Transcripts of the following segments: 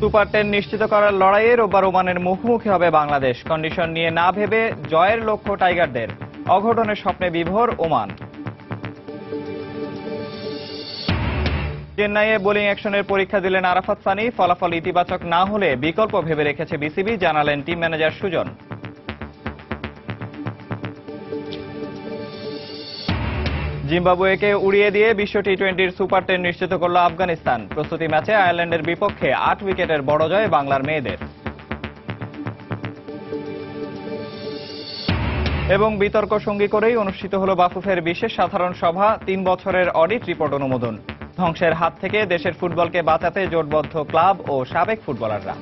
Super 10 নিশ্চিত করার লড়াইয়ে রোববার ওমানের মুখোমুখি হবে বাংলাদেশ। কন্ডিশন নিয়ে না ভেবে জয়ের লক্ষ্য টাইগারদের। অঘটনের স্বপ্নে বিভোর ওমান। চেন্নাইয়ে বোলিং অ্যাকশনের পরীক্ষা দিলেন আরাফাত সানি। ফলাফল ইতিবাচক না হলে বিকল্প ভেবে রেখেছে বিসিবি, জানালেন টিম ম্যানেজার সুজন। জিম্বাবুয়েকে উড়িয়ে দিয়ে বিশ্ব টি-20-র সুপার 10 নিশ্চিত করল আফগানিস্তান। প্রস্তুতি ম্যাচে আয়ারল্যান্ডের বিপক্ষে 8 উইকেটের বড় জয় বাংলার মেয়েদের। এবং বিতর্ক সঙ্গী করেই অনুষ্ঠিত হল বাফুফের বিশেষ সাধারণ সভা। 3 বছরের অডিট রিপোর্ট অনুমোদন। ধ্বংসের হাত থেকে দেশের ফুটবলকে বাঁচাতে জোটবদ্ধ ক্লাব ও সাবেক ফুটবলাররা।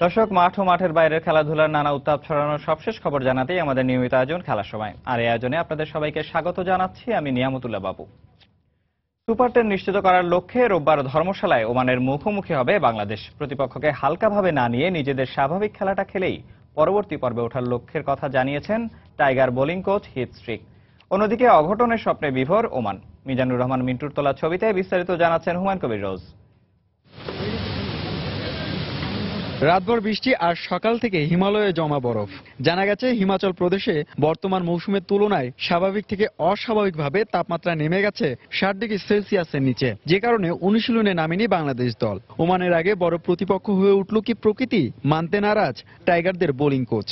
দর্শক, মাঠ ও মাঠের বাইরের খেলাধুলার নানা উত্তাপ ছড়ানোর সবশেষ খবর জানাতেই আমাদের নিয়মিত আয়োজন খেলার সময়। আর এই আয়োজনে আপনাদের সবাইকে স্বাগত জানাচ্ছি আমি নিয়ামতুল্লাহ বাবু। সুপার 10 নিশ্চিত করার লক্ষ্যে রোববার ধর্মশালায় ওমানের মুখোমুখি হবে বাংলাদেশ। প্রতিপক্ষকে হালকাভাবে না নিয়ে নিজেদের স্বাভাবিক খেলাটা খেলেই পরবর্তী পর্বে ওঠার লক্ষ্যের কথা জানিয়েছেন tiger bowling coach Heath Streak. অন্যদিকে অঘটনের স্বপ্নে বিভোর ওমান। মিজানুর রহমান মিন্টুর তোলা ছবিতে বিস্তারিত জানাচ্ছেন হুমায়ুন কবির রোজ। রাতভর বৃষ্টি আর সকাল থেকে হিমালয়ে জমা বরফ। জানা গেছে হিমাচল প্রদেশে বর্তমান মৌসুমের তুলনায় স্বাভাবিক থেকে অস্বাভাবিকভাবে তাপমাত্রা নেমে গেছে 60 ডিগ্রি সেলসিয়াসের নিচে, যে কারণে অনুশীলনে নামেনি বাংলাদেশ দল। ওমানের আগে বড় প্রতিপক্ষ হয়ে উঠল কি প্রকৃতি, মানতে নারাজ টাইগারদের বোলিং কোচ।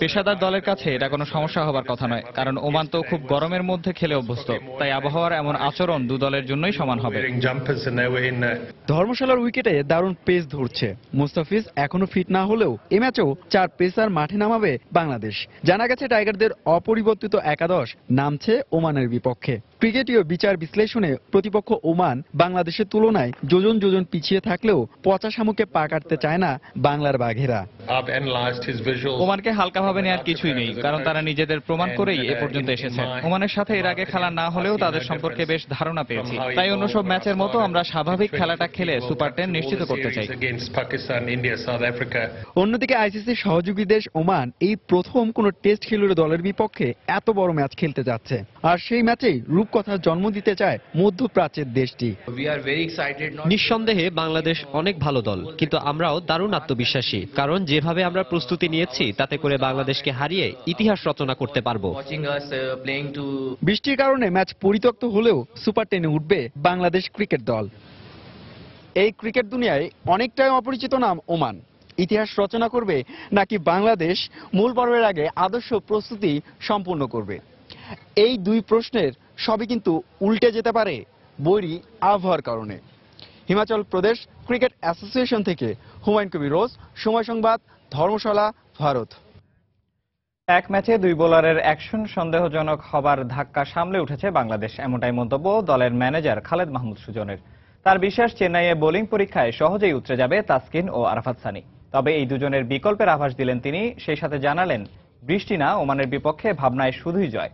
পেশাদার দলের কাছে এটা কোনো সমস্যা হবার কথা নয়, কারণ ওমান তো খুব গরমের মধ্যে খেলে অভ্যস্ত। তাই আবহাওয়ার এমন আচরণ দু দলের জন্যই সমান হবে। ধর্মশালার উইকেটে দারুণ পেস ধরছে মুস্তাফিজ। এখনো ফিট না হলেও এ ম্যাচেও 4 পেসার মাঠে নামাবে বাংলাদেশ। জানা গেছে টাইগারদের অপরিবর্তিত একাদশ নামছে ওমানের বিপক্ষে। ক্রিকেটীয় বিচার বিশ্লেষণে প্রতিপক্ষ ওমান বাংলাদেশের তুলনায় যোজন যোজন পিছিয়ে থাকলেও পচা শামুকে পা কাটতে চায় না বাংলার বাঘেরা। ওমানকে হালকাভাবে নেওয়ার কিছুই নেই, কারণ তারা নিজেদের প্রমাণ করেই এ পর্যন্ত এসেছে। ওমানের সাথে এর আগে খেলা না হলেও তাদের সম্পর্কে বেশ ধারণা পেয়েছি। তাই অন্য সব ম্যাচের মতো আমরা স্বাভাবিক খেলাটা খেলে সুপার 10 নিশ্চিত করতে চাই। অন্যদিকে আইসিসির সহযোগী দেশ ওমান এই প্রথম কোন টেস্ট খেলুড়ে দলের বিপক্ষে এত বড় ম্যাচ খেলতে যাচ্ছে। আর সেই ম্যাচেই রূপকথার জন্ম দিতে চায় মধ্যপ্রাচ্যের দেশটি। নিঃসন্দেহে বাংলাদেশ অনেক ভালো দল, কিন্তু আমরাও দারুণ আত্মবিশ্বাসী, কারণ যেভাবে আমরা প্রস্তুতি নিয়েছি তাতে করে বাংলাদেশকে হারিয়ে ইতিহাস রচনা করতে পারবো। বৃষ্টির কারণে ম্যাচ পরিত্যক্ত হলেও সুপার 10-এ উঠবে বাংলাদেশ ক্রিকেট দল। এই ক্রিকেট দুনিয়ায় অনেকটাই অপরিচিত নাম ওমান। ইতিহাস রচনা করবে নাকি বাংলাদেশ মূল পর্বের আগে আদর্শ প্রস্তুতি সম্পূর্ণ করবে? এই দুই প্রশ্নের সবই কিন্তু উল্টে যেতে পারে বৈরী আবহাওয়ার কারণে। হিমাচল প্রদেশ ক্রিকেট অ্যাসোসিয়েশন থেকে হুমায়ুন কবির রোজ, সময় সংবাদ, ধর্মশালা, ভারত। এক ম্যাচে 2 বোলারের অ্যাকশন সন্দেহজনক হবার ধাক্কা সামলে উঠেছে বাংলাদেশ। এমনটাই মন্তব্য দলের ম্যানেজার খালেদ মাহমুদ সুজনের। তার বিশ্বাস, চেন্নাইয়ে বোলিং পরীক্ষায় সহজেই উতরে যাবে তাসকিন ও আরাফাত সানি। তবে এই দুজনের বিকল্পের আভাস দিলেন তিনি। সেই সাথে জানালেন, বৃষ্টি না, ওমানের বিপক্ষে ভাবনায় শুধুই জয়।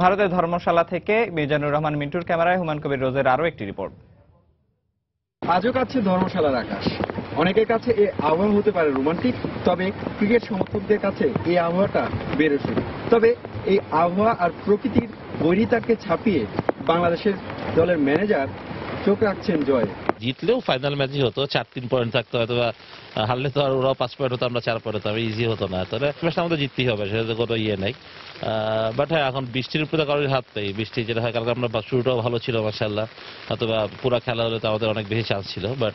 ভারতের ধর্মশালা থেকে মিজানুর রহমান মিন্টুর ক্যামেরায় হুমায়ুন কবির রোজের আরও একটি রিপোর্ট। আজও কাছে ধর্মশালার আকাশ। অনেকের কাছে এই আবহাওয়া হতে পারে রোমান্টিক, তবে ক্রিকেট সমর্থকদের কাছে এই আবহাওয়াটা বেরোছে। তবে এই আবহাওয়া আর প্রকৃতির বৈরিতাকে ছাপিয়ে বাংলাদেশের দলের ম্যানেজার চোখ রাখছেন জয়। জিতলেও ফাইনাল ম্যাচই হতো, 4-3 পয়েন্ট থাকতো, হয়তো হারলে তো আর ওরাও 5 পয়েন্ট হতো, আমরা 4 পয়েন্ট হতো, ইজি হতো না। তাহলে ম্যাচটা আমাদের জিততেই হবে, সেটা কোনো ইয়ে নাই। বাট হ্যাঁ, এখন বৃষ্টির উপরে কারোর হাত নেই। বৃষ্টি যেটা হয়, কালকে আমরা শুরুটাও ভালো ছিল মাশাআল্লাহ, অথবা পুরো খেলা হলে তো আমাদের অনেক বেশি চান্স ছিল। বাট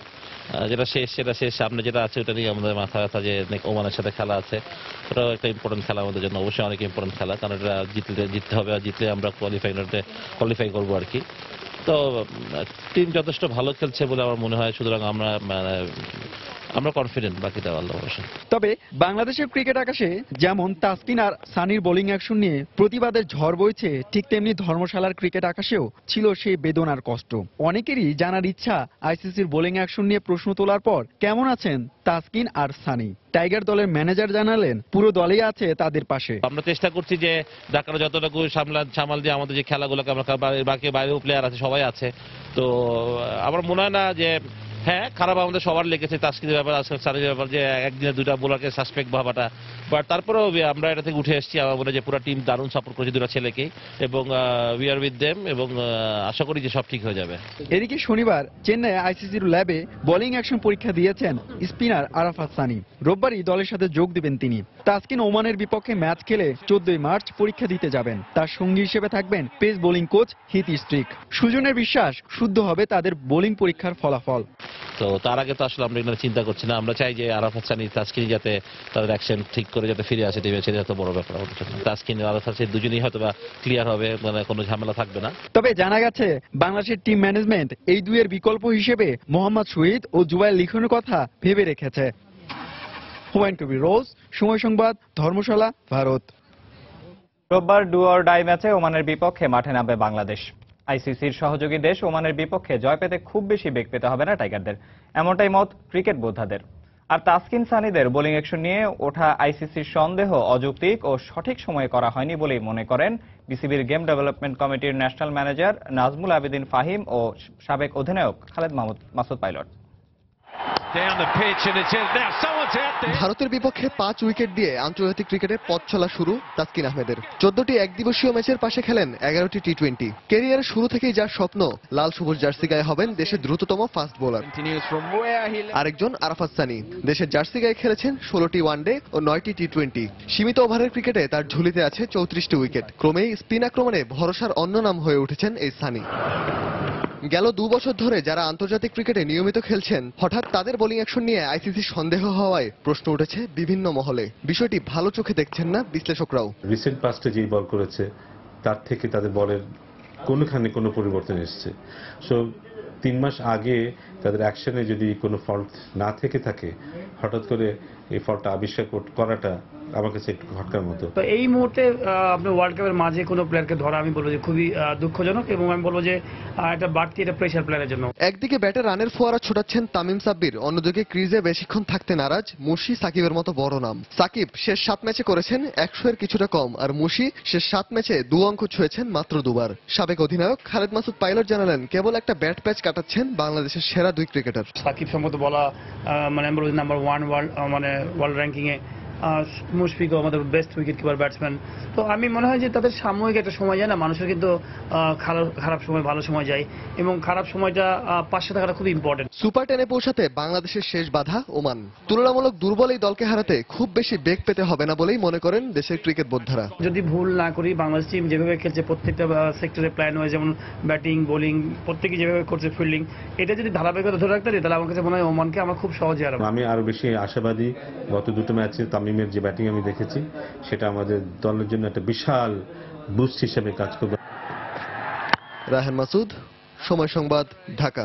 যেটা শেষ সেটা শেষ, সামনে যেটা আছে ওটা নিয়ে আমাদের মাথা ব্যথা যে ওমানের সাথে খেলা আছে। ওটাও একটা ইম্পর্টেন্ট খেলা আমাদের জন্য, অবশ্যই অনেক ইম্পর্টেন্ট খেলা, কারণ এটা জিততে হবে, আর জিতলে আমরা কোয়ালিফাই করবো আর কি। তো টিম যথেষ্ট ভালো খেলছে বলে আমার মনে হয়, সুতরাং আমরা কনফিডেন্ট, বাকিটা আল্লাহ ভরসা। তবে বাংলাদেশের ক্রিকেট আকাশে যেমন তাসকিন আর সানির বোলিং অ্যাকশন নিয়ে প্রতিবাদের ঝড় বইছে, ঠিক তেমনি ধর্মশালার ক্রিকেট আকাশেও ছিল সেই বেদনার কষ্ট। অনেকেরই জানার ইচ্ছা, আইসিসির বোলিং অ্যাকশন নিয়ে প্রশ্ন তোলার পর কেমন আছেন তাসকিন আর সানি। টাইগার দলের ম্যানেজার জানালেন, পুরো দলই আছে তাদের পাশে। আমরা চেষ্টা করছি যে ঢাকার যতটুকু সামাল দিয়ে আমাদের যে খেলাগুলোকে আমরা, বাকি বাইরেও প্লেয়ার আছে, সবাই আছে। তো আমার মনে হয় না যে হ্যাঁ, খারাপ আমাদের সবার লেগেছে তাসকিনের ব্যাপার, সানির ব্যাপার, যে একদিনে 2টা বোলারকে সাসপেক্ট ভাবাটা। বাট তারপরেও আমরা এটা থেকে উঠে এসেছি। আমার মনে হয় যে পুরো টিম দারুণ সাপোর্ট করেছে 2টা ছেলেকে, এবং উই আর উইথ দেম, এবং আশা করি যে সব ঠিক হয়ে যাবে। এদিকে শনিবার চেন্নাই আইসিসির ল্যাবে বোলিং অ্যাকশন পরীক্ষা দিয়েছেন স্পিনার আরাফাত সানি। রোববারই দলের সাথে যোগ দিবেন তিনি। তাসকিন ওমানের বিপক্ষে ম্যাচ খেলে 14 মার্চ পরীক্ষা দিতে যাবেন। তার সঙ্গী হিসেবে থাকবেন pace bowling coach Heath Streak. সুজনের বিশ্বাস শুদ্ধ হবে তাদের বোলিং পরীক্ষার ফলাফল। তো তার আগে তো আসলে আমরা এগুলো চিন্তা করছি না। আমরা চাই যে আরাফাত সানি তাসকিন যাতে তাদের অ্যাকশন ঠিক করে যাতে ফিরে আসে টিমে, সেটা এত বড় ব্যাপার আমাদের জন্য। তাসকিন আরাফাত সানি দুজনেই হয়তো বা ক্লিয়ার হবে, মানে কোনো ঝামেলা থাকবে না। তবে জানা গেছে বাংলাদেশের টিম ম্যানেজমেন্ট এই দুইয়ের বিকল্প হিসেবে মোহাম্মদ শহীদ ও জুবাইর লিখনের কথা ভেবে রেখেছে। হুমায়ুন কবির রোজ, সময় সংবাদ, ধর্মশালা, ভারত। রোববার ডু অর ডাই ম্যাচে ওমানের বিপক্ষে মাঠে নামবে বাংলাদেশ। আইসিসির সহযোগী দেশ ওমানের বিপক্ষে জয় পেতে খুব বেশি বেগ পেতে হবে না টাইগারদের, এমনটাই মত ক্রিকেট বোদ্ধাদের। আর তাসকিন সানিদের বোলিং অ্যাকশন নিয়ে ওঠা আইসিসির সন্দেহ অযৌক্তিক ও সঠিক সময়ে করা হয়নি বলেই মনে করেন বিসিবির গেম ডেভেলপমেন্ট কমিটির ন্যাশনাল ম্যানেজার নাজমুল আবেদিন ফাহিম ও সাবেক অধিনায়ক খালেদ মাসুদ পাইলট। ভারতের বিপক্ষে 5 উইকেট দিয়ে আন্তর্জাতিক ক্রিকেটে পথ চলা শুরু তাসকিন আহমেদের। 14টি একদিবসীয় ম্যাচের পাশে খেলেন 11টি টি20। ক্যারিয়ারের শুরু থেকেই যার স্বপ্ন লাল সবুজ জার্সি গায়ে হবেন দেশের দ্রুততম ফাস্ট বোলার। আরেকজন আরাফাত সানি দেশের জার্সি গায়ে খেলেছেন 16টি ওয়ানডে ও 9টি টি20। সীমিত ওভারের ক্রিকেটে তার ঝুলিতে আছে 34টি উইকেট। ক্রমেই স্পিন আক্রমণে ভরসার অন্য নাম হয়ে উঠেছেন এই সানি। গেল 2 বছর ধরে যারা আন্তর্জাতিক ক্রিকেটে নিয়মিত খেলছেন, হঠাৎ তাদের বোলিং অ্যাকশন নিয়ে আইসিসি সন্দেহ হওয়ায় প্রশ্ন উঠেছে বিভিন্ন মহলে। বিষয়টি ভালো চোখে দেখছেন না বিশ্লেষকরাও। রিসেন্ট পাস্টে যে বল করেছে তার থেকে তাদের বলের কোনোখানে কোনো পরিবর্তন এসেছে। সো 3 মাস আগে তাদের অ্যাকশনে যদি কোনো ফল্ট না থেকে থাকে, হঠাৎ করে এই ফল্টটা আবিষ্কার করাটা আমার কাছে একটু খটকার মতো। তো এই মুহূর্তে আপনি ওয়ার্ল্ড কাপের মাঝে কোনো প্লেয়ারকে ধরা আমি বলবো যে খুবই দুঃখজনক, এবং আমি বলবো যে একটা বাড়তি একটা প্রেশার প্লেয়ারের জন্য। একদিকে ব্যাটে রানের ফোয়ারা ছোটাচ্ছেন তামিম সাব্বির, অন্যদিকে ক্রিজে বেশিক্ষণ থাকতে নারাজ মুশি সাকিবের মতো বড় নাম। সাকিব শেষ 7 ম্যাচে করেছেন 100-এর কিছুটা কম, আর মুশি শেষ 7 ম্যাচে 2 অঙ্ক ছুঁয়েছেন মাত্র 2 বার। সাবেক অধিনায়ক খালেদ মাসুদ পাইলট জানালেন কেবল একটা ব্যাট প্যাচ কাটাচ্ছেন বাংলাদেশের সেরা 2 ক্রিকেটার। সাকিব সম্মত বলা মানে আমি বলবো নাম্বার 1 ওয়ার্ল্ড র্যাঙ্কিং এ। মুশফিকও আমাদের বেস্ট উইকেট কিপার ব্যাটসম্যান। তো আমি মনে হয় যে তাদের সাময়িক একটা সময় যায় না, মানুষের কিন্তু খারাপ সময় ভালো সময় যায়, এবং খারাপ সময়টা পাশে থাকাটা খুব ইম্পর্টেন্ট। সুপার 10-এ পৌঁছাতে বাংলাদেশের শেষ বাধা ওমান। তুলনামূলক দুর্বল এই দলকে হারাতে খুব বেশি বেগ পেতে হবে না বলেই মনে করেন দেশের ক্রিকেট বোদ্ধারা। যদি ভুল না করি, বাংলাদেশ টিম যেভাবে খেলছে প্রত্যেকটা সেক্টরে প্ল্যান হয়ে, যেমন ব্যাটিং বোলিং প্রত্যেকেই যেভাবে করছে, ফিল্ডিং, এটা যদি ধারাবাহিকতা ধরে রাখতে পারি তাহলে আমার কাছে মনে হয় ওমানকে আমরা খুব সহজে হারাবো। আমি আরো বেশি আশাবাদী। গত 2টো ম্যাচে তামিমের যে ব্যাটিং আমি দেখেছি সেটা আমাদের দলের জন্য একটা বিশাল বুস্ট হিসেবে কাজ করবে। রাহান মাসুদ, সময় সংবাদ, ঢাকা।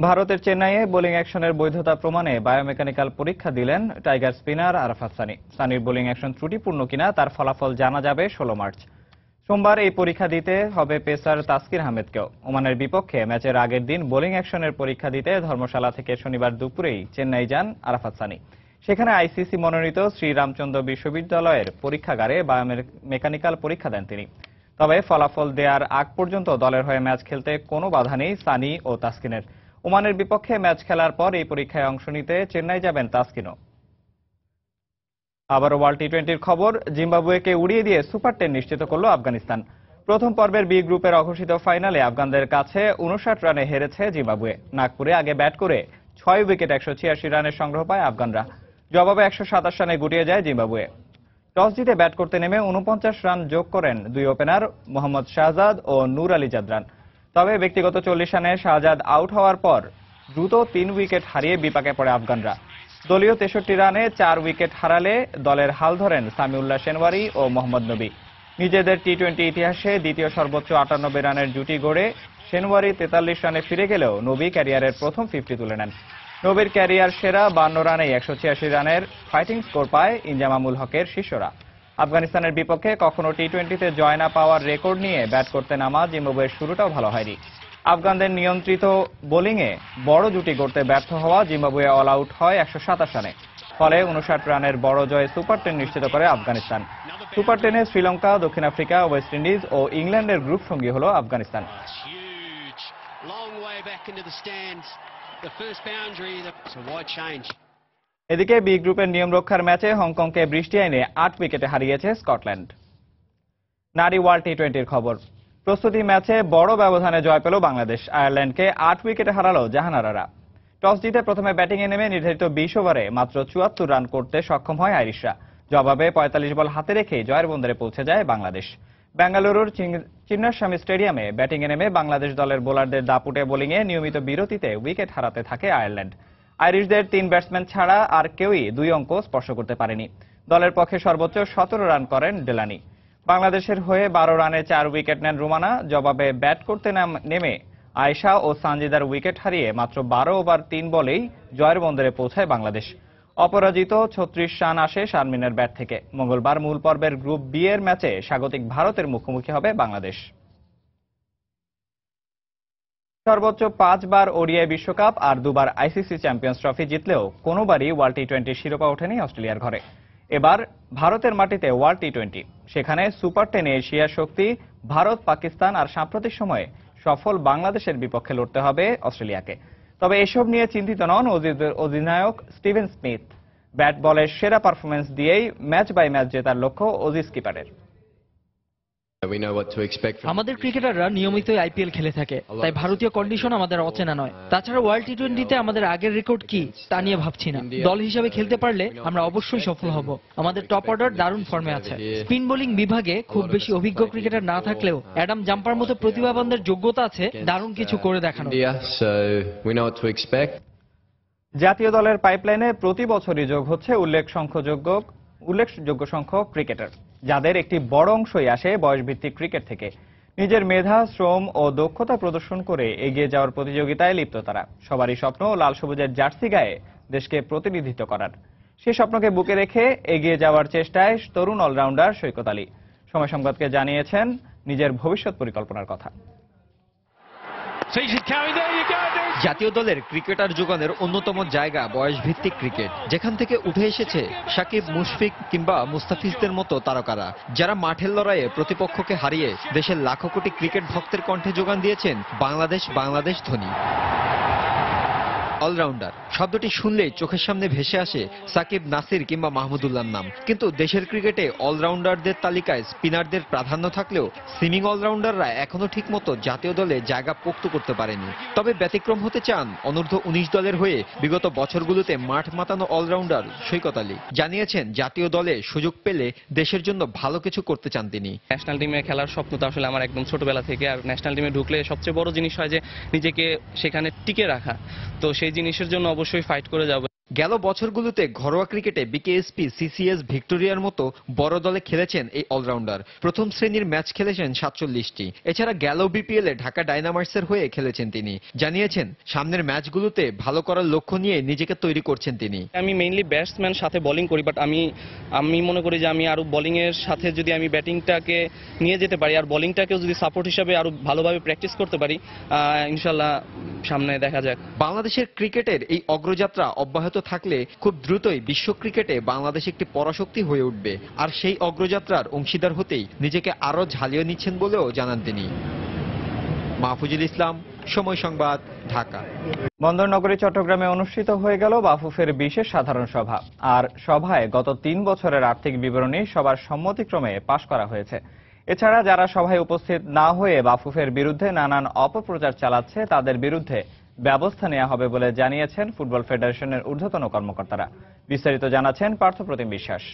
ভারতের চেন্নাইয়ে বোলিং অ্যাকশনের বৈধতা প্রমাণে বায়োমেকানিক্যাল পরীক্ষা দিলেন টাইগার স্পিনার আরাফাত সানি। সানির বোলিং অ্যাকশন ত্রুটিপূর্ণ কিনা তার ফলাফল জানা যাবে 16 মার্চ। সোমবার এই পরীক্ষা দিতে হবে পেসার তাসকিন আহমেদকেও। ওমানের বিপক্ষে ম্যাচের আগের দিন বোলিং অ্যাকশনের পরীক্ষা দিতে ধর্মশালা থেকে শনিবার দুপুরেই চেন্নাই যান আরাফাত সানি। সেখানে আইসিসি মনোনীত শ্রীরামচন্দ্র বিশ্ববিদ্যালয়ের পরীক্ষাগারে বায়োমেকানিক্যাল পরীক্ষা দেন তিনি। তবে ফলাফল দেওয়ার আগ পর্যন্ত দলের হয়ে ম্যাচ খেলতে কোনো বাধা নেই সানি ও তাসকিনের। ওমানের বিপক্ষে ম্যাচ খেলার পর এই পরীক্ষায় অংশ নিতে চেন্নাই যাবেন তাসকিনও। আবারও ওয়ার্ল্ড টি20-র খবর। জিম্বাবুয়েকে উড়িয়ে দিয়ে সুপার 10 নিশ্চিত করল আফগানিস্তান। প্রথম পর্বের বি গ্রুপের অঘোষিত ফাইনালে আফগানদের কাছে 59 রানে হেরেছে জিম্বাবুয়ে। নাগপুরে আগে ব্যাট করে 6 উইকেট 186 রানের সংগ্রহ পায় আফগানরা। জবাবে 127 রানে গুটিয়ে যায় জিম্বাবুয়ে। টস জিতে ব্যাট করতে নেমে 49 রান যোগ করেন 2 ওপেনার মোহাম্মদ শাহজাদ ও নূর আলী জাদরান। তবে ব্যক্তিগত 40 রানে শাহজাদ আউট হওয়ার পর দ্রুত 3 উইকেট হারিয়ে বিপাকে পড়ে আফগানরা। দলীয় 63 রানে 4 উইকেট হারালে দলের হাল ধরেন সামিউল্লাহ শেনওয়ারি ও মোহাম্মদ নবী। নিজেদের টি20 ইতিহাসে দ্বিতীয় সর্বোচ্চ 98 রানের জুটি গড়ে শেনওয়ারি 43 রানে ফিরে গেলেও নবী ক্যারিয়ারের প্রথম 50 তুলে নেন। নবীর ক্যারিয়ার সেরা 52 রানে 186 রানের ফাইটিং স্কোর পায় ইনজামামুল হকের শিষ্যরা। আফগানিস্তানের বিপক্ষে কখনো টি20-তে জয় না পাওয়ার রেকর্ড নিয়ে ব্যাট করতে নামা জিম্বাবুয়ের শুরুটাও ভালো হয়নি। আফগানদের নিয়ন্ত্রিত বোলিংয়ে বড় জুটি গড়তে ব্যর্থ হওয়া জিম্বাবুয়ে অল আউট হয় 127 রানে। ফলে 59 রানের বড় জয়ে সুপার 10 নিশ্চিত করে আফগানিস্তান। সুপার 10-এ শ্রীলঙ্কা, দক্ষিণ আফ্রিকা, ওয়েস্ট ইন্ডিজ ও ইংল্যান্ডের গ্রুপ সঙ্গী হল আফগানিস্তান। এদিকে বি গ্রুপের নিয়ম রক্ষার ম্যাচে হংকংকে বৃষ্টি আইনে 8 উইকেটে হারিয়েছে স্কটল্যান্ড। নারী ওয়ার্ল্ড টি-20 খবর। প্রস্তুতি ম্যাচে বড় ব্যবধানে জয় পেল বাংলাদেশ। আয়ারল্যান্ডকে 8 উইকেটে হারালো জাহানারারা। টস জিতে প্রথমে ব্যাটিংয়ে নেমে নির্ধারিত 20 ওভারে মাত্র 74 রান করতে সক্ষম হয় আইরিশরা। জবাবে 45 বল হাতে রেখে জয়ের বন্দরে পৌঁছে যায় বাংলাদেশ। বেঙ্গালুরুর চিন্নাস্বামী স্টেডিয়ামে ব্যাটিংয়ে নেমে বাংলাদেশ দলের বোলারদের দাপুটে বোলিংয়ে নিয়মিত বিরতিতে উইকেট হারাতে থাকে আয়ারল্যান্ড। আইরিশদের 3 ব্যাটসম্যান ছাড়া আর কেউই 2 অঙ্ক স্পর্শ করতে পারেনি। দলের পক্ষে সর্বোচ্চ 17 রান করেন ডেলানি। বাংলাদেশের হয়ে 12 রানে 4 উইকেট নেন রুমানা। জবাবে ব্যাট করতে নেমে আয়েশা ও সানজিদার উইকেট হারিয়ে মাত্র 12 ওভার 3 বলেই জয়ের বন্দরে পৌঁছায় বাংলাদেশ। অপরাজিত 36 রান আসে শারমিনের ব্যাট থেকে। মঙ্গলবার মূল পর্বের গ্রুপ বি এর ম্যাচে স্বাগতিক ভারতের মুখোমুখি হবে বাংলাদেশ। সর্বোচ্চ 5 বার ওডিআই বিশ্বকাপ আর 2 বার আইসিসি চ্যাম্পিয়ন্স ট্রফি জিতলেও কোনোবারই ওয়ার্ল্ড টি-20 শিরোপা ওঠেনি অস্ট্রেলিয়ার ঘরে। এবার ভারতের মাটিতে ওয়ার্ল্ড টি-20, সেখানে সুপার 10 এশিয়ার শক্তি ভারত, পাকিস্তান আর সাম্প্রতিক সময়ে সফল বাংলাদেশের বিপক্ষে লড়তে হবে অস্ট্রেলিয়াকে। তবে এসব নিয়ে চিন্তিত নন অধিনায়ক স্টিভেন স্মিথ। ব্যাট বলের সেরা পারফরম্যান্স দিয়েই ম্যাচ বাই ম্যাচ জেতার লক্ষ্য অজিজ কিপারের। আমাদের ক্রিকেটাররা নিয়মিতই আইপিএল খেলে থাকে, তাই ভারতীয় কন্ডিশন আমাদের অচেনা নয়। তাছাড়া ওয়ার্ল্ড টি-20তে আমাদের আগের রেকর্ড কি তা নিয়ে ভাবছি না। দল হিসাবে খেলতে পারলে আমরা অবশ্যই সফল হব। আমাদের টপ অর্ডার দারুণ ফর্মে আছে। স্পিন বোলিং বিভাগে খুব বেশি অভিজ্ঞ ক্রিকেটার না থাকলেও অ্যাডাম জাম্পার মতো প্রতিভাবানদের যোগ্যতা আছে দারুণ কিছু করে দেখানো। জাতীয় দলের পাইপলাইনে প্রতি বছরই যোগ হচ্ছে উল্লেখযোগ্য সংখ্যক ক্রিকেটার, যাদের একটি বড় অংশই আসে বয়সভিত্তিক ক্রিকেট থেকে। নিজের মেধা, শ্রম ও দক্ষতা প্রদর্শন করে এগিয়ে যাওয়ার প্রতিযোগিতায় লিপ্ত তারা। সবারই স্বপ্ন লাল সবুজের জার্সি গায়ে দেশকে প্রতিনিধিত্ব করার। সেই স্বপ্নকে বুকে রেখে এগিয়ে যাওয়ার চেষ্টায় তরুণ অলরাউন্ডার সৈকত আলী সময় সংবাদকে জানিয়েছেন নিজের ভবিষ্যৎ পরিকল্পনার কথা। জাতীয় দলের ক্রিকেটার যোগানের অন্যতম জায়গা বয়সভিত্তিক ক্রিকেট, যেখান থেকে উঠে এসেছে সাকিব, মুশফিক কিংবা মুস্তাফিজদের মতো তারকারা, যারা মাঠের লড়াইয়ে প্রতিপক্ষকে হারিয়ে দেশের লাখো কোটি ক্রিকেট ভক্তের কণ্ঠে যোগান দিয়েছেন বাংলাদেশ বাংলাদেশ ধ্বনি। অলরাউন্ডার শব্দটি শুনলেই চোখের সামনে ভেসে আসে সাকিব, নাসির কিংবা মাহমুদুল্লাহর নাম। কিন্তু দেশের ক্রিকেটে অলরাউন্ডারদের তালিকায় স্পিনারদের প্রাধান্য থাকলেও সুইমিং অলরাউন্ডাররা এখনো ঠিকমতো জাতীয় দলে জায়গা পোক্ত করতে পারেনি। তবে ব্যতিক্রম হতে চান অনূর্ধ্ব 19 দলের হয়ে বিগত বছরগুলোতে মাঠ মাতানো অলরাউন্ডার সৈকত আলী। জানিয়েছেন জাতীয় দলে সুযোগ পেলে দেশের জন্য ভালো কিছু করতে চান তিনি। ন্যাশনাল টিমে খেলার স্বপ্ন তো আসলে আমার একদম ছোটবেলা থেকে। আর ন্যাশনাল টিমে ঢুকলে সবচেয়ে বড় জিনিস হয় যে নিজেকে সেখানে টিকে রাখা। তো সেই জিনিসের জন্য অবশ্যই ফাইট করে যাব। গেল বছরগুলোতে ঘরোয়া ক্রিকেটে বিকেএসপি, সিসিএস, ভিক্টোরিয়ার মতো বড় দলে খেলেছেন এই অলরাউন্ডার। প্রথম শ্রেণীর ম্যাচ খেলেছেন 47টি। এছাড়া গেল বিপিএল এ ঢাকা ডায়নামাইটসের হয়ে খেলেছেন তিনি। জানিয়েছেন সামনের ম্যাচগুলোতে ভালো করার লক্ষ্য নিয়ে নিজেকে তৈরি করছেন তিনি। আমি মেইনলি ব্যাটসম্যান সাথে বোলিং করি, বাট আমি মনে করি যে আমি আরো বোলিং এর সাথে যদি আমি ব্যাটিংটাকে নিয়ে যেতে পারি আর বোলিংটাকেও যদি সাপোর্ট হিসাবে আরো ভালোভাবে প্র্যাকটিস করতে পারি, ইনশাআল্লাহ সামনে দেখা যাক। বাংলাদেশের ক্রিকেটের এই অগ্রযাত্রা অব্যাহত থাকলে খুব দ্রুতই বিশ্ব ক্রিকেটে বাংলাদেশ একটি পরাশক্তি হয়ে উঠবে। আর সেই অগ্রযাত্রার অংশীদার হতেই নিজেকে আরো ঝালিয়ে নিচ্ছেন বলেও জানান তিনি। মাহফুজুল ইসলাম, সময় সংবাদ, ঢাকা। বন্দরনগরী চট্টগ্রামে অনুষ্ঠিত হয়ে গেল বাফুফের বিশেষ সাধারণ সভা। আর সভায় গত 3 বছরের আর্থিক বিবরণী সবার সম্মতিক্রমে পাশ করা হয়েছে। এছাড়া যারা সভায় উপস্থিত না হয়ে বাফুফের বিরুদ্ধে নানান অপপ্রচার চালাচ্ছে তাদের বিরুদ্ধে ব্যবস্থা নেওয়া হবে বলে জানিয়েছেন ফুটবল ফেডারেশনের ঊর্ধ্বতন কর্মকর্তারা। বিস্তারিত জানাচ্ছেন পার্থপ্রতিম বিশ্বাস।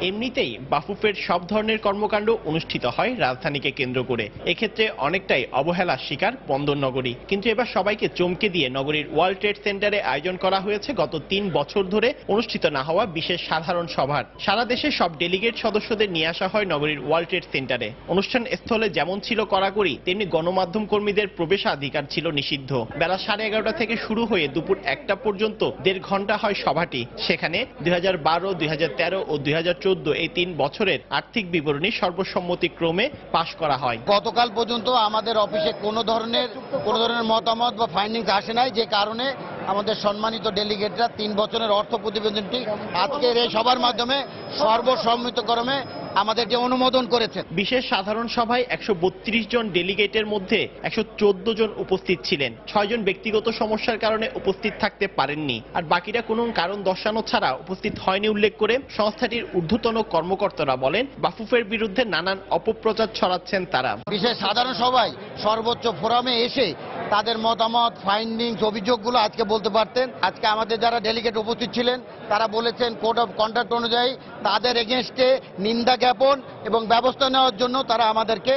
এমনিতেই বাফুফের সব ধরনের কর্মকাণ্ড অনুষ্ঠিত হয় রাজধানীকে কেন্দ্র করে। এক্ষেত্রে অনেকটাই অবহেলার শিকার বন্দরনগরী। কিন্তু এবার সবাইকে চমকে দিয়ে নগরীর ওয়ার্ল্ড ট্রেড সেন্টারে আয়োজন করা হয়েছে গত 3 বছর ধরে অনুষ্ঠিত না হওয়া বিশেষ সাধারণ সভার। সারা দেশের সব ডেলিগেট সদস্যদের নিয়ে আসা হয় নগরীর ওয়ার্ল্ড ট্রেড সেন্টারে। অনুষ্ঠান স্থলে যেমন ছিল কড়াকড়ি, তেমনি গণমাধ্যম কর্মীদের প্রবেশাধিকার ছিল নিষিদ্ধ। বেলা 11:30 থেকে শুরু হয়ে দুপুর 1টা পর্যন্ত 1.5 ঘন্টা হয় সভাটি। সেখানে 2012, 2013 ও 2014 এই 3 বছরের আর্থিক বিবরণী সর্বসম্মতিক্রমে পাশ করা হয়। গতকাল পর্যন্ত আমাদের অফিসে কোনো ধরনের মতামত বা ফাইন্ডিংস আসে নাই, যে কারণে আমাদের সম্মানিত ডেলিগেটরা 3 বছরের অর্থ প্রতিবেদনটি আজকের এই সভার মাধ্যমে সর্বসম্মতিক্রমে আমাদেরকে অনুমোদন করেছেন। বিশেষ সাধারণ সভায় 132 জন ডেলিগেটের মধ্যে 114 জন উপস্থিত ছিলেন। 6 জন ব্যক্তিগত সমস্যার কারণে উপস্থিত থাকতে পারেননি, আর বাকিরা কোনো কারণ দর্শানো ছাড়া উপস্থিত হয়নি উল্লেখ করে সংস্থাটির ঊর্ধ্বতন কর্মকর্তারা বলেন, বাফুফের বিরুদ্ধে নানান অপপ্রচার ছড়াচ্ছেন তারা। বিশেষ সাধারণ সভায় সর্বোচ্চ ফোরামে এসে তাদের মতামত, ফাইন্ডিংস, অভিযোগগুলো আজকে বলতে পারতেন। আজকে আমাদের যারা ডেলিগেট উপস্থিত ছিলেন তারা বলেছেন কোড অফ কন্ডাক্ট অনুযায়ী তাদের এগেনস্টে নিন্দা জ্ঞাপন এবং ব্যবস্থা নেওয়ার জন্য তারা আমাদেরকে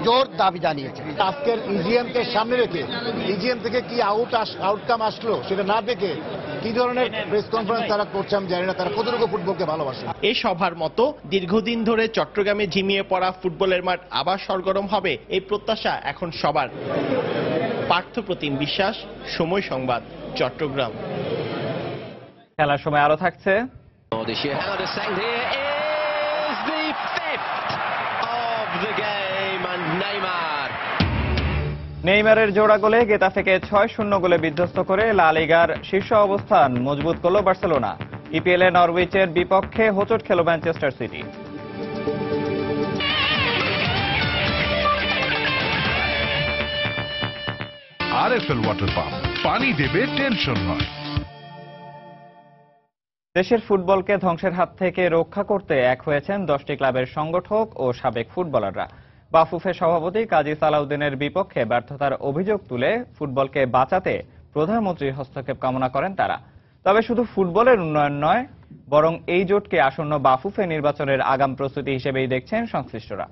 জোর দাবি জানিয়েছে। আজকের ইজিএমকে সামনে রেখে ইজিএম থেকে কি আউটকাম আসলো সেটা না দেখে কি ধরনের প্রেস কনফারেন্স তারা করছে আমি জানি না, তারা কতটুকু ফুটবলকে ভালোবাসে। এই সভার মতো দীর্ঘদিন ধরে চট্টগ্রামে ঝিমিয়ে পড়া ফুটবলের মাঠ আবার সরগরম হবে, এই প্রত্যাশা এখন সবার। পার্থপ্রতিম বিশ্বাস, সময় সংবাদ, চট্টগ্রাম। খেলার সময় আরো থাকছে নেইমারের জোড়া গোলে গেতাফেকে 6-0 গোলে বিধ্বস্ত করে লা লিগার শীর্ষ অবস্থান মজবুত করল বার্সেলোনা। ইপিএলে নরউইচের বিপক্ষে হোঁচট খেল Manchester city. RFL water pump, পানি দেবে টেনশন নয়। দেশের ফুটবলকে ধ্বংসের হাত থেকে রক্ষা করতে এক হয়েছেন 10টি ক্লাবের সংগঠক ও সাবেক ফুটবলাররা। বাফুফে সভাপতি কাজী সালাউদ্দিনের বিপক্ষে ব্যর্থতার অভিযোগ তুলে ফুটবলকে বাঁচাতে প্রধানমন্ত্রীর হস্তক্ষেপ কামনা করেন তারা। তবে শুধু ফুটবলের উন্নয়ন নয়, বরং এই জোটকে আসন্ন বাফুফে নির্বাচনের আগাম প্রস্তুতি হিসেবেই দেখছেন সংশ্লিষ্টরা।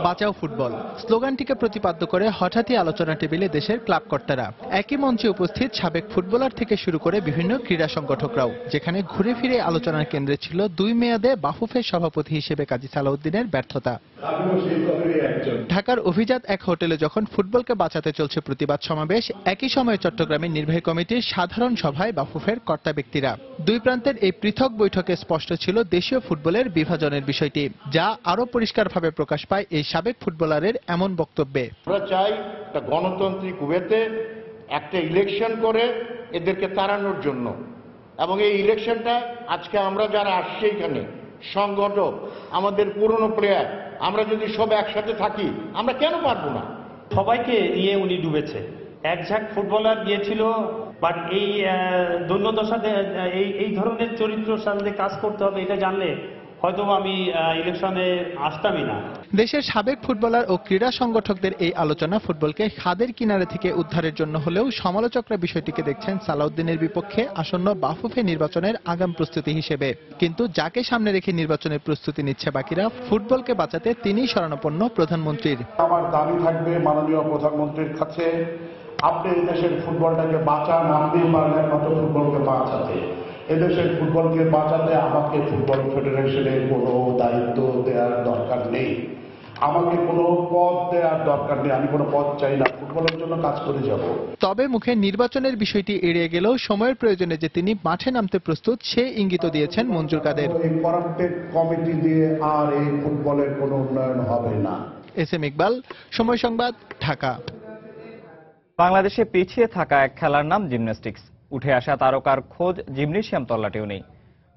বাঁচাও ফুটবল স্লোগানটিকে প্রতিপাদ্য করে হঠাৎই আলোচনা টেবিলে দেশের ক্লাব কর্তারা। একই মঞ্চে উপস্থিত সাবেক ফুটবলার থেকে শুরু করে বিভিন্ন ক্রীড়া সংগঠকরাও, যেখানে ঘুরে ফিরে আলোচনার কেন্দ্রে ছিল 2 মেয়াদে বাফুফের সভাপতি হিসেবে কাজী সালাউদ্দিনের ব্যর্থতা। ঢাকার অভিজাত এক হোটেলে যখন ফুটবলকে বাঁচাতে চলছে প্রতিবাদ সমাবেশ, একই সময়ে চট্টগ্রামের নির্বাহী কমিটির সাধারণ সভায় বাফুফের কর্তা ব্যক্তিরা। দুই প্রান্তের এই পৃথক বৈঠকে স্পষ্ট ছিল দেশীয় ফুটবলের বিভাজনের বিষয়টি, যা আরো পরিষ্কারভাবে প্রকাশ পায় এই সাবেক ফুটবলারের এমন বক্তব্যে। আমরা চাই একটা গণতান্ত্রিক ওয়েতে একটা ইলেকশন করে এদেরকে তাড়ানোর জন্য, এবং এই ইলেকশনটা আজকে আমরা যারা আসছি এখানে সংগঠক, আমাদের পুরনো প্লেয়ার, আমরা যদি সব একসাথে থাকি আমরা কেন পারবো না? সবাইকে নিয়ে উনি ডুবেছে। এক ঝাঁক ফুটবলার গিয়েছিল, বাট এই দৈন্যদশাতে এই ধরনের চরিত্রের সামনে কাজ করতে হবে এটা জানলে হয়তো আমি ইলেকশনে আসতামই না। দেশের সাবেক ফুটবলার ও ক্রীড়া সংগঠকদের এই আলোচনা ফুটবলকে খাদের কিনারে থেকে উদ্ধারের জন্য হলেও সমালোচকরা বিষয়টিকে দেখছেন সালাউদ্দিনের বিপক্ষে আসন্ন বাফুফে নির্বাচনের আগাম প্রস্তুতি হিসেবে। কিন্তু যাকে সামনে রেখে নির্বাচনের প্রস্তুতি নিচ্ছে বাকিরা, ফুটবলকে বাঁচাতে তিনিই শরণাপন্ন প্রধানমন্ত্রীর। আমার দাবি থাকবে মাননীয় প্রধানমন্ত্রীর কাছে, আপনি এই দেশের ফুটবলটাকে বাঁচান, আপনি পারলেন মতো ফুটবলকে বাঁচাতে। এদেশের ফুটবলকে বাঁচাতে আমাকে ফুটবল ফেডারেশনের কোনো দায়িত্ব দেওয়ার দরকার নেই, আমাকে কোনো পদ দেওয়ার দরকার নেই, আমি কোনো পদ চাই না, ফুটবলের জন্য কাজ করে যাব। তবে মুখে নির্বাচনের বিষয়টি এড়িয়ে গেলেও সময়ের প্রয়োজনে যে তিনি মাঠে নামতে প্রস্তুত সে ইঙ্গিত দিয়েছেন মঞ্জুর কাদের। এই করাপ্টেড কমিটি দিয়ে আর এই ফুটবলের কোনো উন্নয়ন হবে না। এস এম ইকবাল, সময় সংবাদ, ঢাকা। বাংলাদেশে পিছিয়ে থাকা এক খেলার নাম জিমন্যাস্টিক্স। উঠে আসা তারকার খোঁজ জিমনেশিয়াম তল্লাটেও নেই।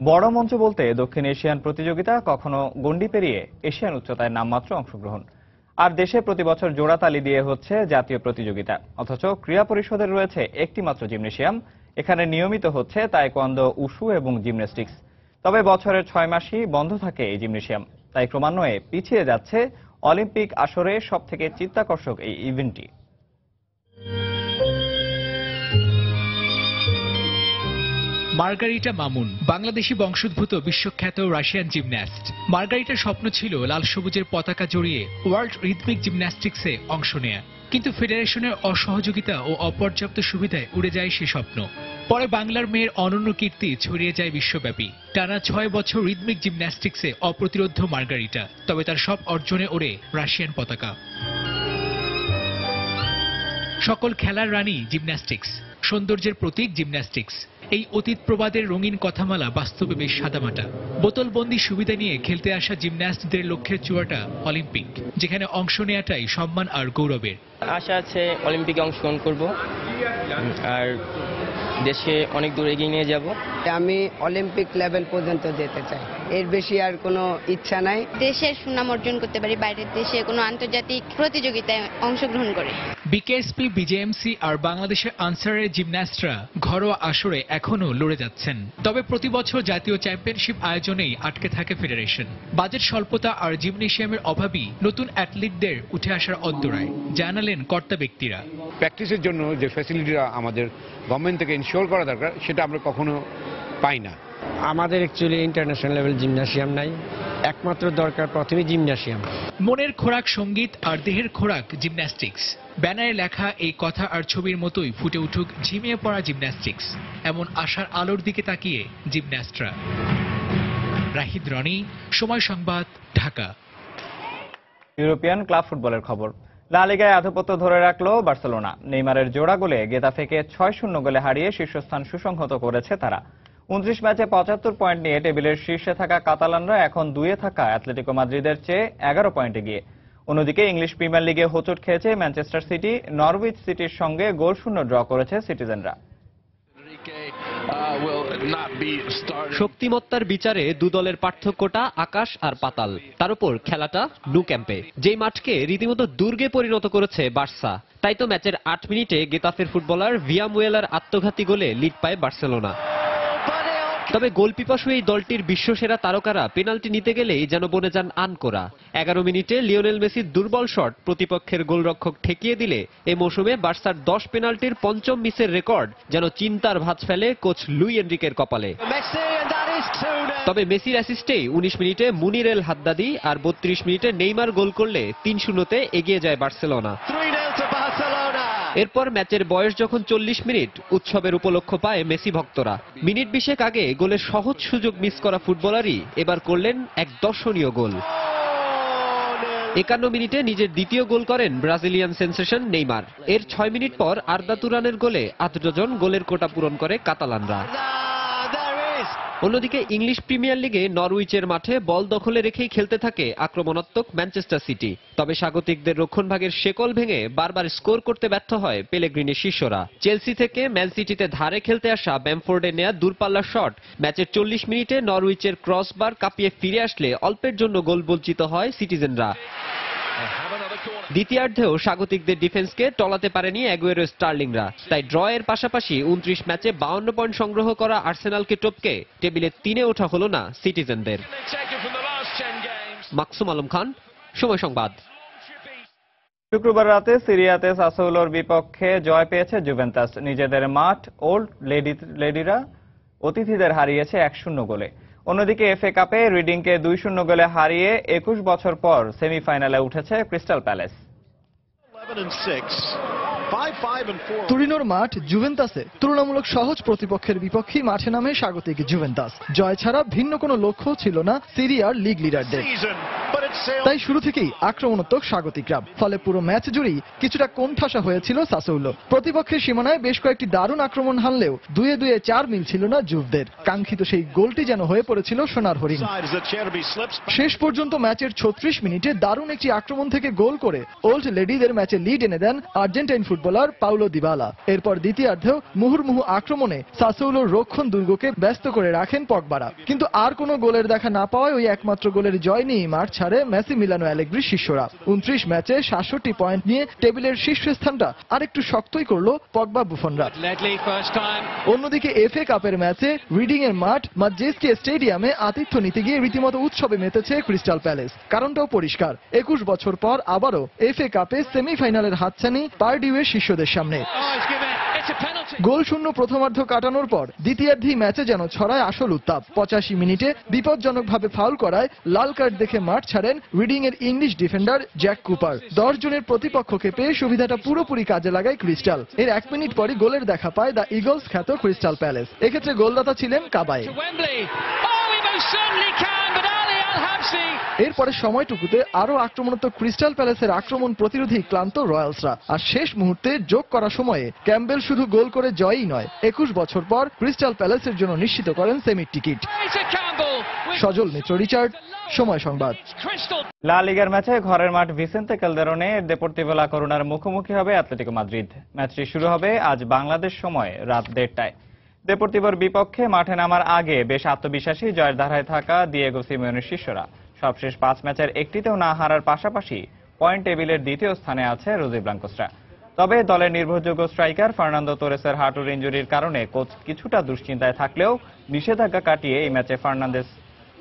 বড় মঞ্চ বলতে দক্ষিণ এশিয়ান প্রতিযোগিতা, কখনো গণ্ডি পেরিয়ে এশিয়ান উচ্চতায় নামমাত্র অংশগ্রহণ। আর দেশে প্রতি বছর জোড়াতালি দিয়ে হচ্ছে জাতীয় প্রতিযোগিতা, অথচ ক্রীড়া পরিষদের রয়েছে একটি মাত্র জিমনেশিয়াম। এখানে নিয়মিত হচ্ছে তাইকোয়ান্দো, উশু এবং জিমন্যাস্টিক্স। তবে বছরের 6 মাসই বন্ধ থাকে এই জিমনেশিয়াম, তাই ক্রমান্বয়ে পিছিয়ে যাচ্ছে অলিম্পিক আসরে সবথেকে চিত্তাকর্ষক এই ইভেন্টটি। মার্গারিটা মামুন বাংলাদেশি বংশোদ্ভূত বিশ্বখ্যাত রাশিয়ান জিমন্যাস্ট। মার্গারিটার স্বপ্ন ছিল লাল সবুজের পতাকা জড়িয়ে ওয়ার্ল্ড রিদমিক জিমন্যাস্টিক্সে অংশ নেয়া, কিন্তু ফেডারেশনের অসহযোগিতা ও অপর্যাপ্ত সুবিধায় উড়ে যায় সে স্বপ্ন। পরে বাংলার মেয়ের অনন্য কীর্তি ছড়িয়ে যায় বিশ্বব্যাপী। টানা 6 বছর রিদমিক জিমন্যাস্টিক্সে অপ্রতিরোধ্য মার্গারিটা, তবে তার সব অর্জনে ওড়ে রাশিয়ান পতাকা। সকল খেলার রানী জিমন্যাস্টিক্স, সৌন্দর্যের প্রতীক জিমন্যাস্টিক্স। এই অতীত প্রবাদের রঙিন কথামালা বাস্তবে বেশ সাদামাটা। বোতলবন্দি সুবিধা নিয়ে খেলতে আসা জিমন্যাস্টদের লক্ষ্যের চূড়াটা অলিম্পিক, যেখানে অংশ নেওয়াটাই সম্মান আর গৌরবের। আশা আছে অলিম্পিকে অংশগ্রহণ করব, আর দেশকে অনেক দূর এগিয়ে নিয়ে যাব। আমি অলিম্পিক লেভেল পর্যন্ত যেতে চাই, এর বেশি আর কোনো ইচ্ছা নাই। দেশের সুনাম অর্জন করতে পারি, বাইরের দেশে কোনো আন্তর্জাতিক প্রতিযোগিতায় অংশগ্রহণ করে। বিকেএসপি, বিজেএমসি আর বাংলাদেশের আনসারের জিমন্যাস্টরা ঘরোয়া আসরে এখনও লড়ে যাচ্ছেন। তবে প্রতি বছর জাতীয় চ্যাম্পিয়নশিপ আয়োজনেই আটকে থাকে ফেডারেশন। বাজেট স্বল্পতা আর জিমনেশিয়ামের অভাবই নতুন অ্যাথলিটদের উঠে আসার অন্তরায়, জানালেন কর্তা ব্যক্তিরা। প্র্যাকটিসের জন্য যে ফ্যাসিলিটিটা আমাদের গভর্নমেন্ট থেকে ইনশিওর করা দরকার, সেটা আমরা কখনো পাই না। আমাদের অ্যাকচুয়ালি ইন্টারন্যাশনাল লেভেল জিমন্যাসিয়াম নাই, একমাত্র দরকার প্রথমে জিমন্যাসিয়াম। মনের খোরাক সঙ্গীত আর দেহের খোরাক জিমন্যাস্টিক্স, ব্যানারে লেখা এই কথা আর ছবির মতোই ফুটে উঠুক ঝিমিয়ে পড়া জিমন্যাস্টিক্স, এমন আশার আলোর দিকে তাকিয়ে জিমন্যাস্টরা। রাহিদ রনি, সময় সংবাদ, ঢাকা। ইউরোপিয়ান ক্লাব ফুটবলের খবর। লা লিগায় আধিপত্য ধরে রাখলো বার্সেলোনা। নেইমারের জোড়া গোলে গেতাফেকে 6-0 গোলে হারিয়ে শীর্ষস্থান সুসংহত করেছে তারা। 29 ম্যাচে 75 পয়েন্ট নিয়ে টেবিলের শীর্ষে থাকা কাতালানরা এখন 2-এ থাকা অ্যাটলেটিকো মাদ্রিদের চেয়ে 11 পয়েন্টে গিয়ে। অন্যদিকে ইংলিশ প্রিমিয়ার লিগে হোঁচট খেয়েছে ম্যানচেস্টার সিটি। নরউইচ সিটির সঙ্গে গোলশূন্য ড্র করেছে সিটিজেনরা। শক্তিমত্তার বিচারে দু দলের পার্থক্যটা আকাশ আর পাতাল। তার উপর খেলাটা ন্যু ক্যাম্পে, যেই মাঠকে রীতিমতো দুর্গে পরিণত করেছে বার্সা। তাই তো ম্যাচের 8 মিনিটে গেতাফের ফুটবলার ভিয়ামুয়েলার আত্মঘাতী গোলে লিড পায় বার্সেলোনা। তবে গোলপিপাসু এই দলটির বিশ্বসেরা তারকারা পেনাল্টি নিতে গেলেই যেন বনে যান আনকোরা। 11 মিনিটে লিওনেল মেসির দুর্বল শট প্রতিপক্ষের গোলরক্ষক ঠেকিয়ে দিলে এই মৌসুমে বার্সার 10 পেনাল্টির পঞ্চম মিসের রেকর্ড যেন চিন্তার ভাঁজ ফেলে কোচ লুই এনরিকের কপালে। তবে মেসির অ্যাসিস্টেই 19 মিনিটে মুনির এল হাদ্দাদি আর 32 মিনিটে নেইমার গোল করলে 3-0-তে এগিয়ে যায় বার্সেলোনা। এরপর ম্যাচের বয়স যখন 40 মিনিট, উৎসবের উপলক্ষ পায় মেসি ভক্তরা। মিনিট 20 আগে গোলের সহজ সুযোগ মিস করা ফুটবলারই এবার করলেন এক দর্শনীয় গোল। 51 মিনিটে নিজের দ্বিতীয় গোল করেন ব্রাজিলিয়ান সেন্সেশন নেইমার। এর 6 মিনিট পর আর্দা তুরানের গোলে 8 ডজন গোলের কোটা পূরণ করে কাতালানরা। অন্যদিকে ইংলিশ প্রিমিয়ার লিগে নরউইচের মাঠে বল দখলে রেখেই খেলতে থাকে আক্রমণাত্মক ম্যানচেস্টার সিটি। তবে স্বাগতিকদের রক্ষণভাগের শেকল ভেঙে বারবার স্কোর করতে ব্যর্থ হয় পেলেগ্রিনির শিষ্যরা। চেলসি থেকে ম্যান সিটিতে ধারে খেলতে আসা ব্যামফোর্ডে নেয়া দূরপাল্লার শট ম্যাচের 40 মিনিটে নরউইচের ক্রসবার কাঁপিয়ে ফিরে আসলে অল্পের জন্য গোল বঞ্চিত হয় সিটিজেনরা। দ্বিতীয়ার্ধেও স্বাগতিকদের ডিফেন্সকে টলাতে পারেনি অ্যাগুয়েরো স্টার্লিংরা। তাই ড্রয়ের পাশাপাশি 29 ম্যাচে 52 পয়েন্ট সংগ্রহ করা আর্সেনালকে টপকে টেবিলে 3-এ ওঠা হলো না সিটিজেনদের। মাকসুম আলম খান, সময় সংবাদ। শুক্রবার রাতে সিরিয়াতে সাসোলোর বিপক্ষে জয় পেয়েছে জুভেন্টাস। নিজেদের মাঠ ওল্ড লেডিরা অতিথিদের হারিয়েছে 1-0 গোলে। অন্যদিকে এফএ কাপে রিডিংকে 2-0 গোলে হারিয়ে 21 বছর পর সেমিফাইনালে উঠেছে ক্রিস্টাল প্যালেস। তুরিনোর মাঠ জুভেন্টাসে তুলনামূলক সহজ প্রতিপক্ষের বিপক্ষে মাঠে নামে স্বাগতিক জুভেন্টাস। জয় ছাড়া ভিন্ন কোনো লক্ষ্য ছিল না সিরিয়ার লিগ লিডারদের। তাই শুরু থেকেই আক্রমণাত্মক স্বাগতিকরা। ফলে পুরো ম্যাচ জুড়েই কিছুটা কোণঠাসা হয়েছিল সাসৌলো। প্রতিপক্ষের সীমানায় বেশ কয়েকটি দারুণ আক্রমণ হানলেও 2-2 4 মিল ছিল না জুভদের। কাঙ্ক্ষিত সেই গোলটি যেন হয়ে পড়েছিল সোনার হরিণ। শেষ পর্যন্ত ম্যাচের 36 মিনিটে দারুণ একটি আক্রমণ থেকে গোল করে ওল্ড লেডিদের ম্যাচে লিড এনে দেন আর্জেন্টাইন ফুটবলার পাউলো দিবালা। এরপর দ্বিতীয়ার্ধেও মুহুর্মুহু আক্রমণে সাসৌলোর রক্ষণ দুর্গকে ব্যস্ত করে রাখেন পগবারা। কিন্তু আর কোনো গোলের দেখা না পাওয়ায় ওই একমাত্র গোলের জয় নিয়ে মাঠ ছাড়ে মাসিমিলিয়ানো অ্যালেগ্রির শিষ্যরা। 29 ম্যাচে 67 পয়েন্ট নিয়ে টেবিলের শীর্ষস্থানটা আরেকটু শক্তই করলো পগবা বুফনরা। অন্যদিকে এফএ কাপের ম্যাচে রিডিং এর মাঠ ম্যাজেস্টিক স্টেডিয়ামে আতিথ্য নিতে গিয়ে রীতিমতো উৎসবে মেতেছে ক্রিস্টাল প্যালেস। কারণটাও পরিষ্কার, 21 বছর পর আবারও এফএ কাপে সেমিফাইনালের হাতছানি পারডিউয়ের শিষ্যদের সামনে। গোল শূন্য প্রথমার্ধ কাটানোর পর দ্বিতীয়ার্ধেই ম্যাচে যেন ছড়ায় আসল উত্তাপ। 85 মিনিটে বিপজ্জনকভাবে ফাউল করায় লাল কার্ড দেখে মাঠ ছাড়েন রিডিং এর ইংলিশ ডিফেন্ডার জ্যাক কুপার। 10 জনের প্রতিপক্ষকে পেয়ে সুবিধাটা পুরোপুরি কাজে লাগায় ক্রিস্টাল। এর 1 মিনিট পরই গোলের দেখা পায় দ্য ইগলস খ্যাত ক্রিস্টাল প্যালেস। এক্ষেত্রে গোলদাতা ছিলেন কাবায়ে। এরপরে সময়টুকুতে আরো আক্রমণাত্মক ক্রিস্টাল প্যালেসের আক্রমণ প্রতিরোধী ক্লান্ত রয়্যালসরা। আর শেষ মুহূর্তে যোগ করা সময়ে ক্যাম্বেল শুধু গোল করে জয়ই নয়, 21 বছর পর ক্রিস্টাল প্যালেসের জন্য নিশ্চিত করেন সেমির টিকিট। সজল মিত্র, রিচার্ড, সময় সংবাদ। লা লিগার ম্যাচে ঘরের মাঠ ভিসেন্তে ক্যালদেরনে দেপোর্তিভো লা করুনার মুখোমুখি হবে অ্যাটলেটিকো মাদ্রিদ। ম্যাচটি শুরু হবে আজ বাংলাদেশ সময় রাত 1:30টায়। দেপোর্তিভোর বিপক্ষে মাঠে নামার আগে বেশ আত্মবিশ্বাসী জয়ের ধারায় থাকা দিয়েগো সিমিওনের শিষ্যরা সবশেষ 5 ম্যাচের একটিতেও না হারার পাশাপাশি পয়েন্ট টেবিলের দ্বিতীয় স্থানে আছে রোজি ব্লাঙ্কোসরা। তবে দলের নির্ভরযোগ্য স্ট্রাইকার ফার্নান্দো তোরেসের হাঁটুর ইনজুরির কারণে কোচ কিছুটা দুশ্চিন্তায় থাকলেও নিষেধাজ্ঞা কাটিয়ে এই ম্যাচে ফার্নান্দেস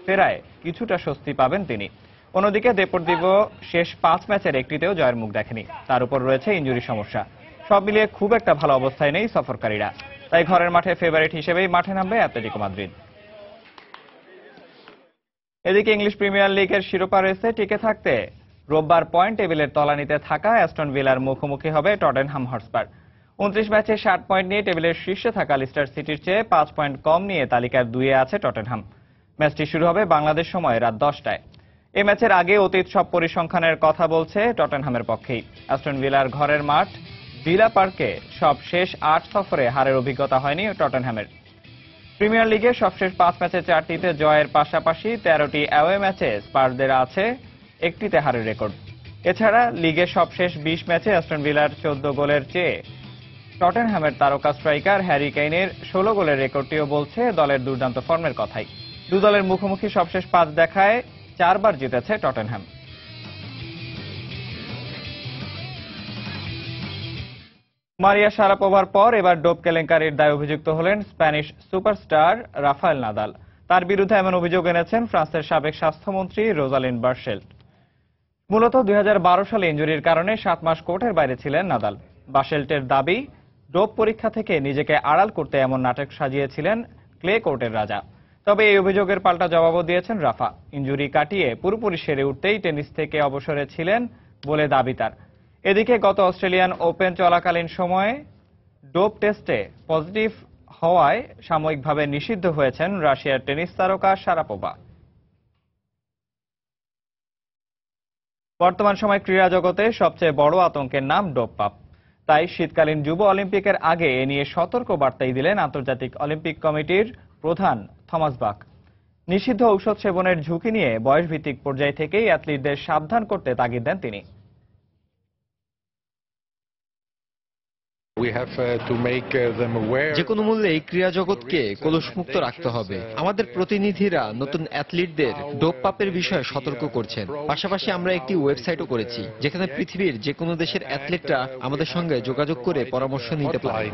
ফেরায় কিছুটা স্বস্তি পাবেন তিনি। অন্যদিকে দেপোর্তিভো শেষ 5 ম্যাচের একটিতেও জয়ের মুখ দেখেনি, তার উপর রয়েছে ইনজুরি সমস্যা। সব মিলিয়ে খুব একটা ভালো অবস্থায় নেই সফরকারীরা, তাই ঘরের মাঠে ফেভারিট হিসেবেই মাঠে নামবে অ্যাটলেটিকো মাদ্রিদ। এদিকে ইংলিশ প্রিমিয়ার লিগের শিরোপা রেসে টিকে থাকতে রোববার পয়েন্ট টেবিলের তলানিতে থাকা অ্যাস্টন ভিলার মুখোমুখি হবে টটেনহাম হটস্পার। 29 ম্যাচে 60 পয়েন্ট নিয়ে টেবিলের শীর্ষে থাকা লিস্টার সিটির চেয়ে 5 পয়েন্ট কম নিয়ে তালিকার 2-এ আছে টটেনহাম। ম্যাচটি শুরু হবে বাংলাদেশ সময় রাত 10টায়। এই ম্যাচের আগে অতীত সব পরিসংখ্যানের কথা বলছে টটেনহামের পক্ষেই। অ্যাস্টন ভিলার ঘরের মাঠ ভিলা পার্কে সব শেষ 8 সফরে হারের অভিজ্ঞতা হয়নি টটেনহামের। প্রিমিয়ার লিগে সবশেষ 5 ম্যাচে 4টিতে জয়ের পাশাপাশি 13টি অ্যাওয়ে ম্যাচে স্পারদের আছে 1টিতে হারের রেকর্ড। এছাড়া লিগের সবশেষ 20 ম্যাচে অ্যাস্টন ভিলার 14 গোলের চেয়ে টটেনহামের তারকা স্ট্রাইকার হ্যারি কেইনের 16 গোলের রেকর্ডটিও বলছে দলের দুর্দান্ত ফর্মের কথাই। দু দলের মুখোমুখি সবশেষ 5 দেখায় 4 বার জিতেছে টটেনহাম। মারিয়া শারাপোভার পর এবার ডোপ কেলেঙ্কারির দায় অভিযুক্ত হলেন স্প্যানিশ সুপারস্টার রাফায়েল নাদাল। তার বিরুদ্ধে এমন অভিযোগ এনেছেন ফ্রান্সের সাবেক স্বাস্থ্যমন্ত্রী রোজালিন বার্শেল্ট। মূলত 2012 সালে ইনজুরির কারণে 7 মাস কোর্টের বাইরে ছিলেন নাদাল। বার্শেল্টের দাবি, ডোপ পরীক্ষা থেকে নিজেকে আড়াল করতে এমন নাটক সাজিয়েছিলেন ক্লে কোর্টের রাজা। তবে এই অভিযোগের পাল্টা জবাবও দিয়েছেন রাফা। ইনজুরি কাটিয়ে পুরোপুরি সেরে উঠতেই টেনিস থেকে অবসরে ছিলেন বলে দাবি তার। এদিকে গত অস্ট্রেলিয়ান ওপেন চলাকালীন সময়ে ডোপ টেস্টে পজিটিভ হওয়ায় সাময়িকভাবে নিষিদ্ধ হয়েছেন রাশিয়ার টেনিস তারকা শারাপোভা। বর্তমান সময় ক্রীড়া জগতে সবচেয়ে বড় আতঙ্কের নাম ডোপ পাপ। তাই শীতকালীন যুব অলিম্পিকের আগে এ নিয়ে সতর্ক বার্তাই দিলেন আন্তর্জাতিক অলিম্পিক কমিটির প্রধান থমাস বাক। নিষিদ্ধ ঔষধ সেবনের ঝুঁকি নিয়ে বয়সভিত্তিক পর্যায় থেকেই অ্যাথলিটদের সাবধান করতে তাগিদ দেন তিনি। যে কোনো মূল্যে এই ক্রীড়া জগৎকে কলুষমুক্ত রাখতে হবে। আমাদের প্রতিনিধিরা নতুন অ্যাথলিটদের ডোপ পাপের বিষয়ে সতর্ক করছেন। পাশাপাশি আমরা একটি ওয়েবসাইটও করেছি যেখানে পৃথিবীর যে কোনো দেশের অ্যাথলিটরা আমাদের সঙ্গে যোগাযোগ করে পরামর্শ নিতে পারে।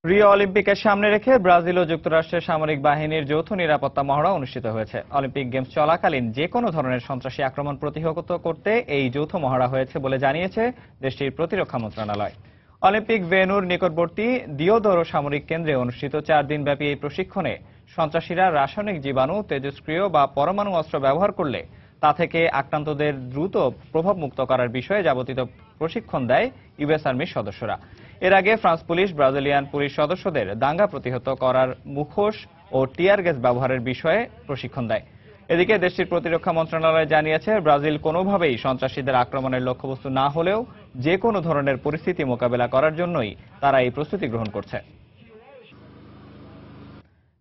রিও অলিম্পিকের সামনে রেখে ব্রাজিল ও যুক্তরাষ্ট্রের সামরিক বাহিনীর যৌথ নিরাপত্তা মহড়া অনুষ্ঠিত হয়েছে। অলিম্পিক গেমস চলাকালীন যে কোনো ধরনের সন্ত্রাসী আক্রমণ প্রতিহত করতে এই যৌথ মহড়া হয়েছে বলে জানিয়েছে দেশটির প্রতিরক্ষা মন্ত্রণালয়। অলিম্পিক ভেন্যুর নিকটবর্তী দিওদোরো সামরিক কেন্দ্রে অনুষ্ঠিত 4 দিনব্যাপী এই প্রশিক্ষণে সন্ত্রাসীরা রাসায়নিক জীবাণু, তেজস্ক্রিয় বা পরমাণু অস্ত্র ব্যবহার করলে তা থেকে আক্রান্তদের দ্রুত প্রভাবমুক্ত করার বিষয়ে যাবতীয় প্রশিক্ষণ দেয় ইউএস আর্মির সদস্যরা। এর আগে ফ্রান্স পুলিশ ব্রাজিলিয়ান পুলিশ সদস্যদের দাঙ্গা প্রতিহত করার মুখোশ ও টিয়ার গ্যাস ব্যবহারের বিষয়ে প্রশিক্ষণ দেয়। এদিকে দেশটির প্রতিরক্ষা মন্ত্রণালয় জানিয়েছে, ব্রাজিল কোনোভাবেই সন্ত্রাসীদের আক্রমণের লক্ষ্যবস্তু না হলেও যে কোনো ধরনের পরিস্থিতি মোকাবেলা করার জন্যই তারা এই প্রস্তুতি গ্রহণ করছে।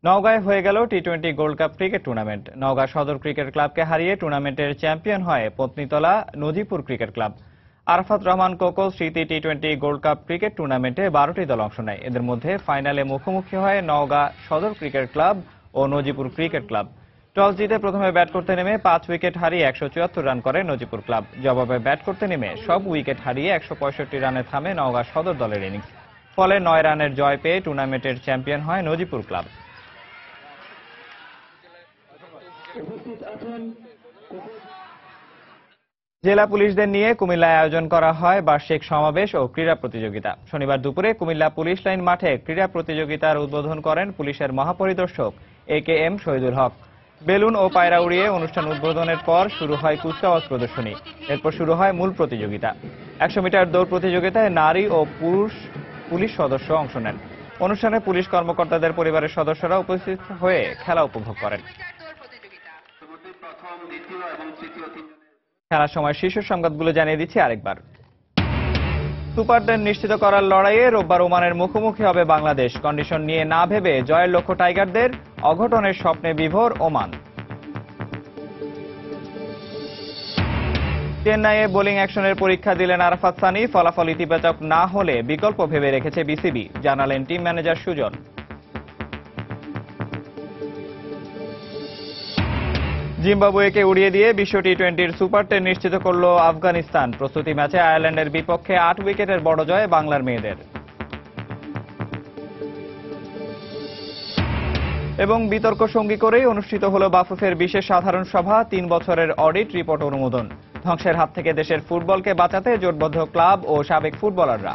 নওগাঁয় হয়ে গেল টি-20 gold cup cricket tournament. Naogaon সদর ক্রিকেট ক্লাবকে হারিয়ে টুর্নামেন্টের চ্যাম্পিয়ন হয় পত্নীতলা নজিপুর ক্রিকেট ক্লাব। আরাফাত রহমান কোকো স্মৃতি টি-20 গোল্ড কাপ ক্রিকেট টুর্নামেন্টে 12টি দল অংশ নেয়। এদের মধ্যে ফাইনালে মুখোমুখি হয় নওগাঁ সদর ক্রিকেট ক্লাব ও নজিপুর ক্রিকেট ক্লাব। টস জিতে প্রথমে ব্যাট করতে নেমে 5 উইকেট হারিয়ে 174 রান করে নজিপুর ক্লাব। জবাবে ব্যাট করতে নেমে সব উইকেট হারিয়ে 165 রানে থামে নওগাঁ সদর দলের ইনিংস। ফলে 9 রানের জয় পেয়ে টুর্নামেন্টের চ্যাম্পিয়ন হয় নজিপুর ক্লাব। জেলা পুলিশদের নিয়ে কুমিল্লায় আয়োজন করা হয় বার্ষিক সমাবেশ ও ক্রীড়া প্রতিযোগিতা। শনিবার দুপুরে কুমিল্লা পুলিশ লাইন মাঠে ক্রীড়া প্রতিযোগিতার উদ্বোধন করেন পুলিশের মহাপরিদর্শক AKM শহীদুল হক। বেলুন ও পায়রা উড়িয়ে অনুষ্ঠান উদ্বোধনের পর শুরু হয় কুচকাওয়াজ প্রদর্শনী। এরপর শুরু হয় মূল প্রতিযোগিতা। 100 মিটার দৌড় প্রতিযোগিতায় নারী ও পুরুষ পুলিশ সদস্য অংশ নেন। অনুষ্ঠানে পুলিশ কর্মকর্তাদের পরিবারের সদস্যরা উপস্থিত হয়ে খেলা উপভোগ করেন। খেলার সময় শীর্ষ সংবাদগুলো জানিয়ে দিচ্ছি আরেকবার। সুপার 10 নিশ্চিত করার লড়াইয়ে রোববার ওমানের মুখোমুখি হবে বাংলাদেশ। কন্ডিশন নিয়ে না ভেবে জয়ের লক্ষ্য টাইগারদের, অঘটনের স্বপ্নে বিভোর ওমান। চেন্নাইয়ে বোলিং অ্যাকশনের পরীক্ষা দিলেন আরাফাত সানি। ফলাফল ইতিবাচক না হলে বিকল্প ভেবে রেখেছে বিসিবি, জানালেন টিম ম্যানেজার সুজন। জিম্বাবুয়েকে উড়িয়ে দিয়ে বিশ্ব টি-20-র সুপার 10 নিশ্চিত করল আফগানিস্তান। প্রস্তুতি ম্যাচে আয়ারল্যান্ডের বিপক্ষে 8 উইকেটের বড় জয় বাংলার মেয়েদের। এবং বিতর্ক সঙ্গী করেই অনুষ্ঠিত হল বাফুফের বিশেষ সাধারণ সভা। 3 বছরের অডিট রিপোর্ট অনুমোদন। ধ্বংসের হাত থেকে দেশের ফুটবলকে বাঁচাতে জোটবদ্ধ ক্লাব ও সাবেক ফুটবলাররা।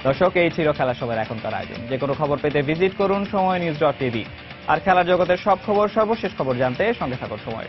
দর্শক, এই ছিল খেলা সবার এখনকার আয়োজন। যে কোনো খবর পেতে ভিজিট করুন সময়নিউজ.tv। আর খেলার জগতের সব খবর, সর্বশেষ খবর জানতে সঙ্গে থাকুন সময়।